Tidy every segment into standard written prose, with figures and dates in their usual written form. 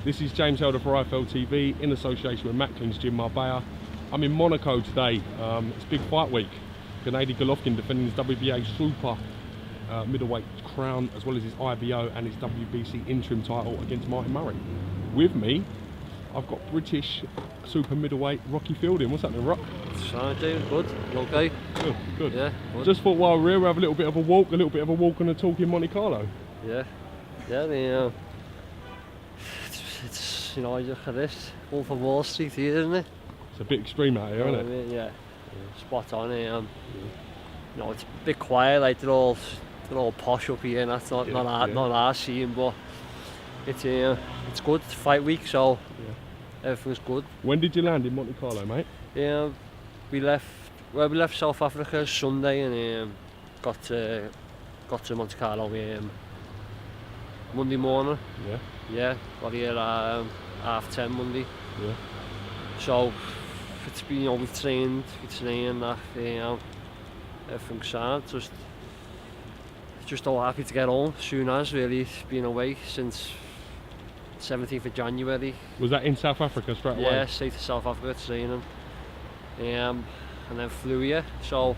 This is James Helder for IFL TV in association with Macklin's Gym Marbella. I'm in Monaco today. It's big fight week. Gennady Golovkin defending his WBA super middleweight crown, as well as his IBO and his WBC interim title against Martin Murray. With me, I've got British super middleweight Rocky Fielding. What's happening, Rock? Sorry, James. Good. You okay? Good, good. Yeah. Good. Just thought while we're here, we'll have a little bit of a walk and a talk in Monte Carlo. Yeah. It's you know, you look at this, all for Wall Street here, isn't it? It's a bit extreme out here, isn't it? I mean, yeah. Spot on. You know, it's a bit quiet. Like they're all posh up here, and that's not our scene, but it's good. It's fight week, so everything's good. When did you land in Monte Carlo, mate? We left South Africa Sunday and got to Monte Carlo Monday morning. Yeah, got here at 10:30 Monday. Yeah. So it's been, we trained that, everything's sound. Just all happy to get home soon as, really. Been away since 17th of January. Was that in South Africa straight away? Yeah, straight to South Africa training. And then flew here. So,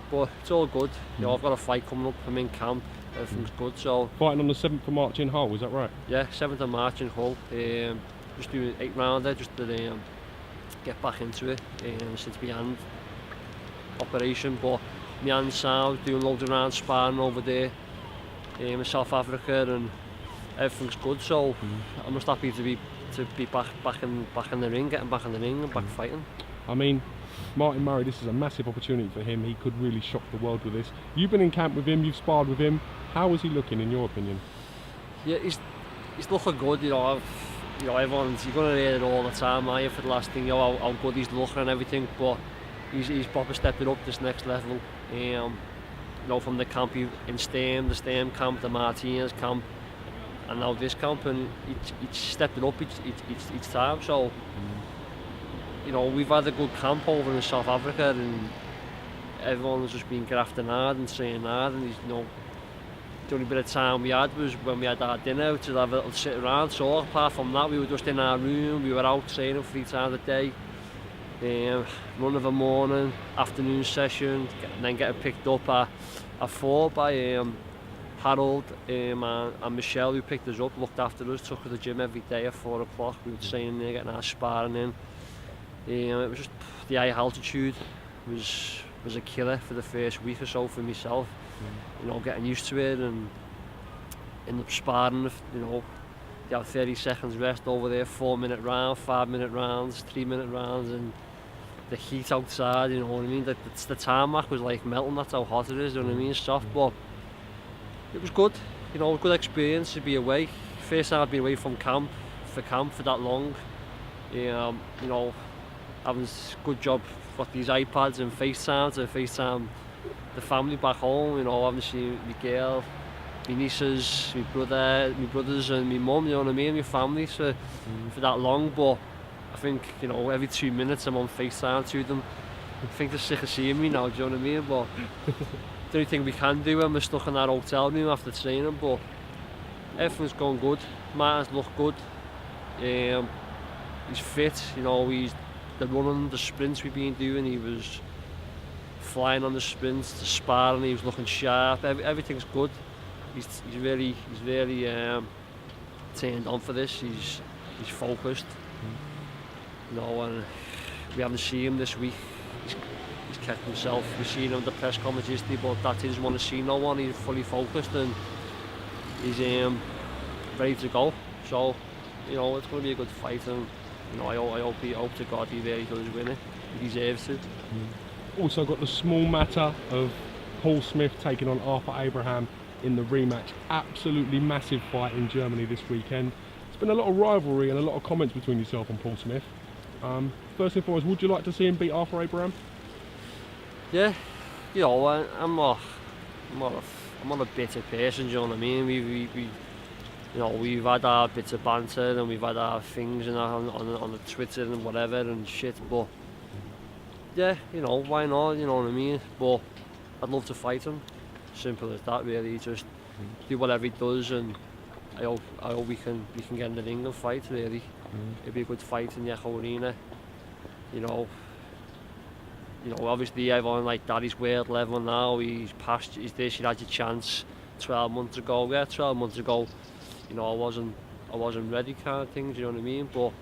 but it's all good. I've got a fight coming up. I'm in camp. Everything's good. So fighting on the 7th of March in Hull, is that right? Yeah, 7th of March in Hull. Just doing 8 rounder just to get back into it since my hand operation. But my hand's sound, doing loads of round sparring over there in South Africa, and everything's good. So I'm just happy to be back in the ring, getting back in the ring and back fighting. I mean, Martin Murray, this is a massive opportunity for him. He could really shock the world with this. You've been in camp with him, you've sparred with him. How is he looking, in your opinion? Yeah, he's looking good. Everyone's, you're going to hear it all the time, aren't you, for the last thing, how good he's looking and everything. But he's proper stepped it up this next level. From the camp in the Stem camp, the Martinez camp, and now this camp, and each stepped it up each time. So. We've had a good camp over in South Africa, and everyone's just been grafting hard and training hard, and the only bit of time we had was when we had our dinner to have a little sit around. So apart from that, we were just in our room, we were out training 3 times a day, run of a morning, afternoon session, and then getting picked up at 4 by Harold and Michelle, who picked us up, looked after us, took us to the gym every day at 4 o'clock. We were training there, getting our sparring in. It was just the high altitude was a killer for the first week or so for myself. Getting used to it, and end up sparring. You have 30 seconds rest over there, 4-minute round, 5-minute rounds, 3-minute rounds, and the heat outside. You know what I mean? The tarmac was like melting. That's how hot it is. You know what I mean? Soft, but it was good. Good experience to be away. First time I've been away from camp for that long. Having a good job, got these iPads and FaceTime to FaceTime the family back home. Having seen my girl, my nieces, my brothers and my mum. You know what I mean? My family for that long. But I think every 2 minutes I'm on FaceTime to them. I think they're sick of seeing me now. Do you know what I mean? But the only thing we can do when we're stuck in that hotel room after training. But everything's going good. Martin's looked good. He's fit. He's the running, the sprints we've been doing, he was flying on the sprints, the sparring, he was looking sharp. Everything's good. He's really turned on for this. He's focused. And we haven't seen him this week. He's kept himself. We've seen him at the press conference yesterday, but that he doesn't want to see no one. He's fully focused and he's ready to go. So it's going to be a good fight, and I hope to God he really does win it. He deserves to. Also got the small matter of Paul Smith taking on Arthur Abraham in the rematch. Absolutely massive fight in Germany this weekend. There's been a lot of rivalry and a lot of comments between yourself and Paul Smith. First and foremost, would you like to see him beat Arthur Abraham? Yeah, I'm not a bitter person. Do you know what I mean? We've had our bits of banter and we've had our things on the Twitter and whatever and shit, but yeah, why not, you know what I mean? But I'd love to fight him. Simple as that, really. Just do whatever he does and I hope we can get in the ring and fight. Really, it'd be a good fight in the Echo Arena. You know, obviously everyone like that, he's world level now. He's past. He's this. He had a chance 12 months ago. Yeah, 12 months ago. You know, I wasn't ready, kind of thing. Do you know what I mean? But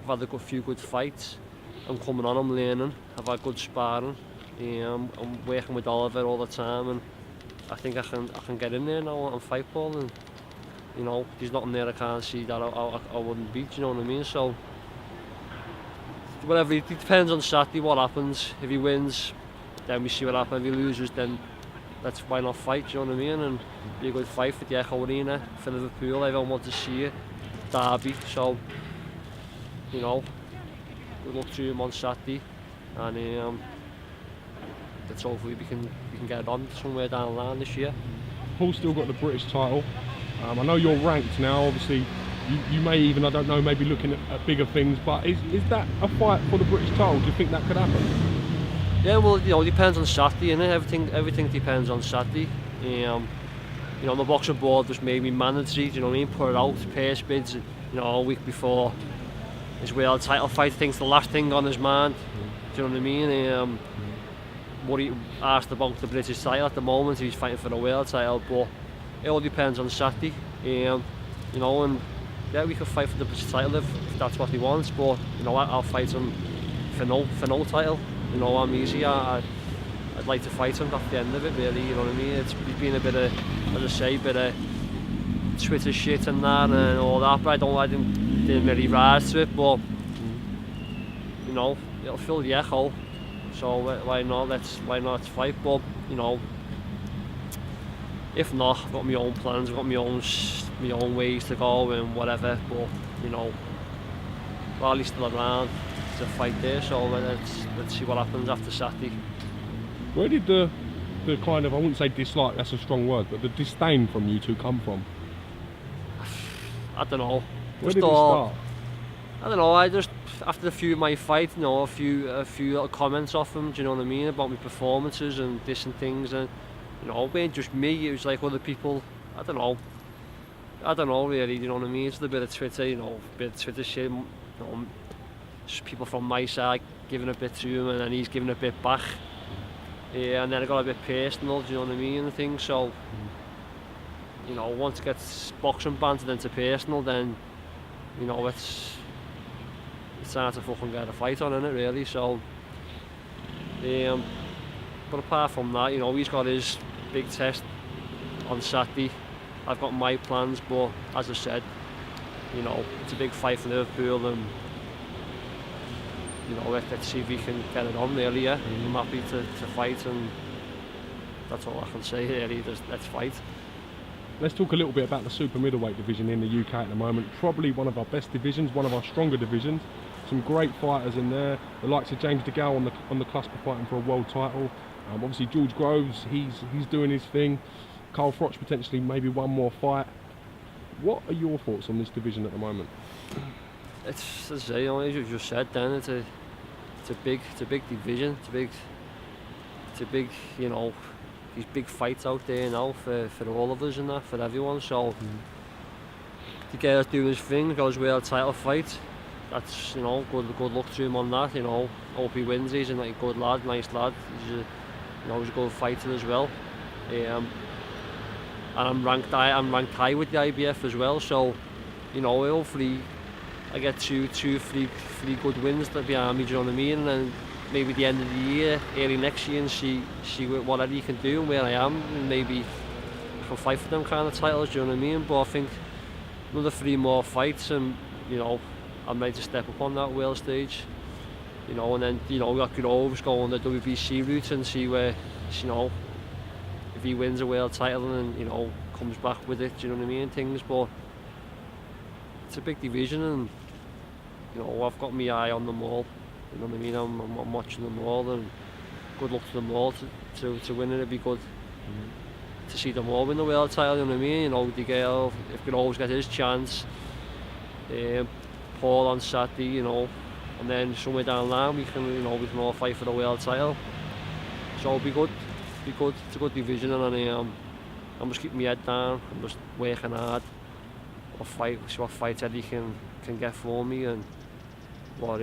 I've had a few good fights. I'm coming on. I'm learning. I've had good sparring. I'm working with Oliver all the time, and I think I can get in there now and fight Paul. And you know, there's nothing there I can't see that I wouldn't beat. You know what I mean? So whatever. It depends on Saturday what happens. If he wins, then we see what happens. If he loses, then why not fight? Do you know what I mean? And be a good fight for the Echo Arena, for Liverpool. Everyone wants to see it. Derby. So you know, good luck to him on Saturday, and let's hopefully we can get it on somewhere down the line this year. Paul's still got the British title. I know you're ranked now. Obviously, you may even, I don't know, maybe looking at bigger things. But is that a fight for the British title? Do you think that could happen? Yeah, well, you know, it depends on Saturday, innit? Everything depends on Saturday. You know, the boxing board just made me mandatory. Do you know what I mean? Put it out, purse bids. You know, a week before his world title fight. I think it's the last thing on his mind. Do you know what I mean? What he asked about the British title at the moment, he's fighting for the world title, but it all depends on Saturday. You know, and yeah, we could fight for the British title if that's what he wants, but you know, I'll fight him for no title. You know, I'm easy. I'd like to fight him at the end of it, really. You know what I mean? It's been a bit of, as I say, bit of Twitter shit and that and all that, but I didn't really rise to it. But you know, it'll fill the Echo. So why not? Let's fight. But you know, if not, I've got my own plans. I've got my own ways to go and whatever. But you know, while he's still around, to fight there. So let's see what happens after Saturday. Where did the kind of, I wouldn't say dislike, that's a strong word, but the disdain from you two come from? I don't know. Where did it start? I don't know. I just, after a few of my fights, you know, a few little comments off them. Do you know what I mean, about my performances and this and things, and you know, it wasn't just me. It was like other people. I don't know really. You know what I mean? It's a bit of Twitter, you know, a bit of Twitter shit. You know, just people from my side giving a bit to him, and then he's giving a bit back. Yeah, and then it got a bit personal. Do you know what I mean? And things. So, you know, once it gets boxing banter into personal, then you know it's time to fucking get a fight on, innit, really. So, but apart from that, you know, he's got his big test on Saturday. I've got my plans, but as I said, you know, it's a big fight for Liverpool, and you know, let's see if we can get it on, really. Yeah, I'm happy to fight, and that's all I can say, really. Let's fight. Let's talk a little bit about the super middleweight division in the UK at the moment. Probably one of our best divisions, one of our stronger divisions. Some great fighters in there. The likes of James Degale on the cusp of fighting for a world title. Obviously George Groves, he's doing his thing. Carl Froch potentially maybe one more fight. What are your thoughts on this division at the moment? It's, as I say, as you just said, Dan, it's a big division. It's a big, you know, these big fights out there now for all of us and that, for everyone. So the guy's doing his thing, got his world title fight. That's, you know, good luck to him on that. You know, hope he wins. He's a good lad, nice lad. He's a good fighter as well. And I'm ranked high with the IBF as well. So, you know, hopefully I get three good wins behind me. Do you know what I mean? And then maybe the end of the year, early next year, and see what Eddie can do and where I am, and maybe I can fight for them kind of titles. Do you know what I mean? But I think another 3 more fights, and you know, I'm ready to step up on that world stage. You know, and then, you know, I could always go on the WBC route and see where, you know, if he wins a world title and, you know, comes back with it. Do you know what I mean? Things, but it's a big division, and you know, I've got my eye on them all. You know what I mean? I'm watching them all, and good luck to them all to win it. It'd be good to see them all win the world title. You know what I mean? You know, Degale, if he could always get his chance. Paul on Saturday, you know, and then somewhere down the line we can all fight for the world title. So it'll be good. It's a good division, and I'm just keeping my head down. I'm just working hard. what fight Eddie can get for me, and what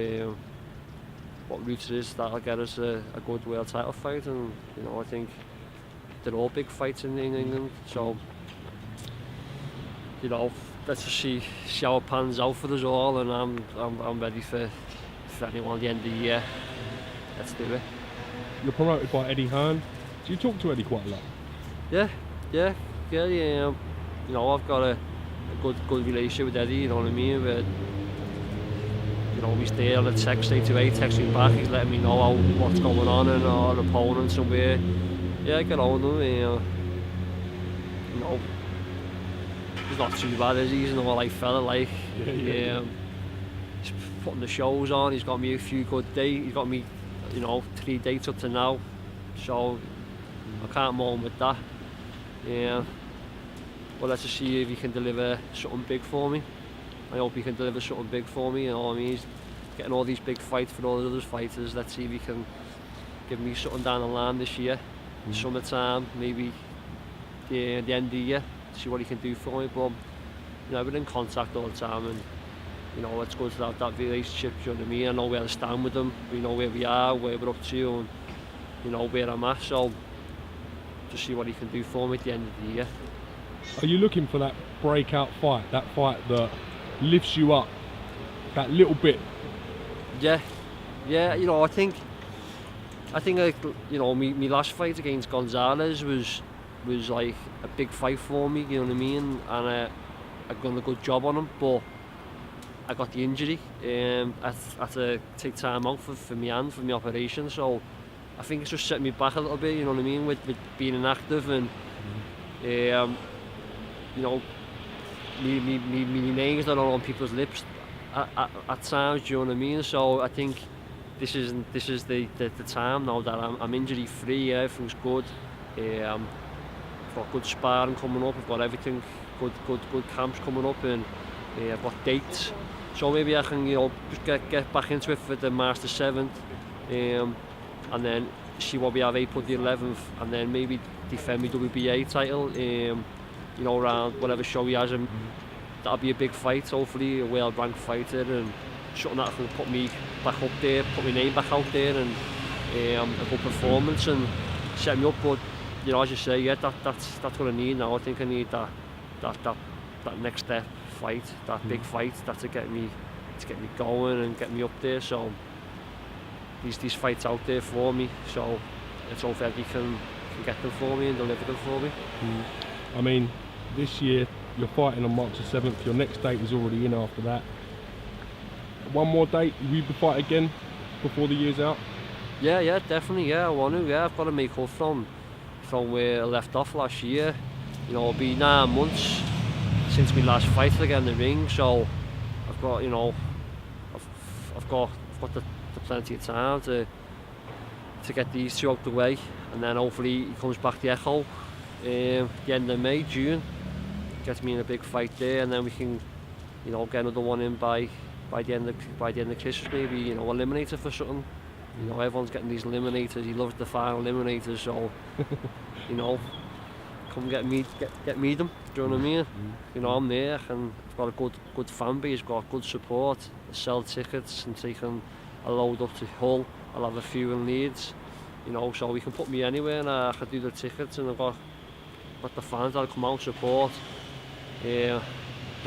routes it is that'll get us a good world title fight. And you know, I think they're all big fights in England, so you know, let's just see how it pans out for us all, and I'm ready for anyone at the end of the year. Let's do it. You're promoted by Eddie Hearn. Do you talk to Eddie quite a lot? Yeah. You know, I've got a good relationship with Eddie. You know what I mean? But you know, he's there on a text straight away, texting back. He's letting me know what's going on and our opponent somewhere. Yeah, I get on with him. You know, he's not too bad, is he? He's an alright fella. Like, he's putting the shows on. He's got me a few good dates. He's got me, you know, 3 dates up to now. So I can't moan with that. Yeah. Well, let's just see if he can deliver something big for me. I hope he can deliver something big for me. You know what I mean? He's getting all these big fights for all the other fighters. Let's see if he can give me something down the line this year. Summertime, maybe the end of the year. See what he can do for me. But you know, we're in contact all the time, and you know, it's good to have that relationship. Do you know what I mean? I know where I stand with him. We know where we are, where we're up to, and you know where I'm at. So just see what he can do for me at the end of the year. Are you looking for that breakout fight, that fight that lifts you up that little bit? Yeah. You know, I think like, you know, my last fight against Gonzalez was like a big fight for me. You know what I mean? And I've done a good job on him, but I got the injury. I had to take time out for my hand, for my operation. So I think it's just set me back a little bit. You know what I mean? With being inactive, and you know, my name's not on people's lips at times. Do you know what I mean? So I think this is the time now that I'm injury free. Everything's good. I've got good sparring coming up. I've got everything good camps coming up, and I've got dates. So maybe I can, you know, just get back into it for the March the 7th, and then see what we have April the 11th, and then maybe defend my WBA title. You know, around whatever show he has, and that'll be a big fight. Hopefully, a well-ranked fighter, and something that can put me back up there, put my name back out there, and a good performance and set me up. But you know, as you say, yeah, that's what I need now. I think I need that next step fight, that big fight, that to get me going and get me up there. So these fights out there for me. So it's all Eddie can get them for me and deliver them for me. I mean, this year you're fighting on March the 7th. Your next date is already in after that. One more date, will you fight again before the year's out? Yeah, definitely. Yeah, I want to. Yeah, I've got to make up from where I left off last year. You know, it'll be 9 months since my last fight again in the ring. So I've got, you know, I've got the plenty of time to get these two out the way, and then hopefully he comes back to Echo the end of May, June, gets me in a big fight there, and then we can, you know, get another one in by the end of Christmas, maybe, you know, eliminator for something. You know, everyone's getting these eliminators. He loves the final eliminators, so you know, come get me them. Do you know what I mean? You know, I'm there, and I've got a good fan base, got good support. I sell tickets and taking a load up to Hull. I'll have a few in Leeds. You know, so we can put me anywhere, and I can do the tickets, and I've got the fans that'll come out support. They're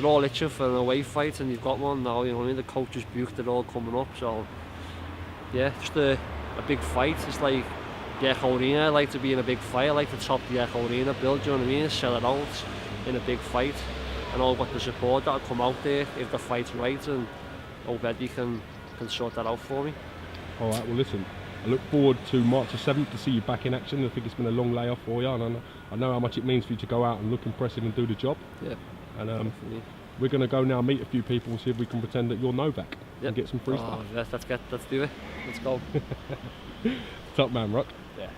all itching for an away fight, and you've got one now. You know what I mean? The coaches booked, they're all coming up. So yeah, just a big fight. It's like the Echo Arena. I like to be in a big fight. I like to top the Echo Arena build. Do you know what I mean? Sell it out in a big fight, and I've got the support that'll come out there if the fight's right, and hope Eddie can sort that out for me. All right. Well, listen. I look forward to March the 7th to see you back in action. I think it's been a long layoff for you, and I know how much it means for you to go out and look impressive and do the job. Yeah. And we're going to go now meet a few people and see if we can pretend that you're Novak and get some free stuff. Let's do it. Let's go. Top man, Rock. Yeah.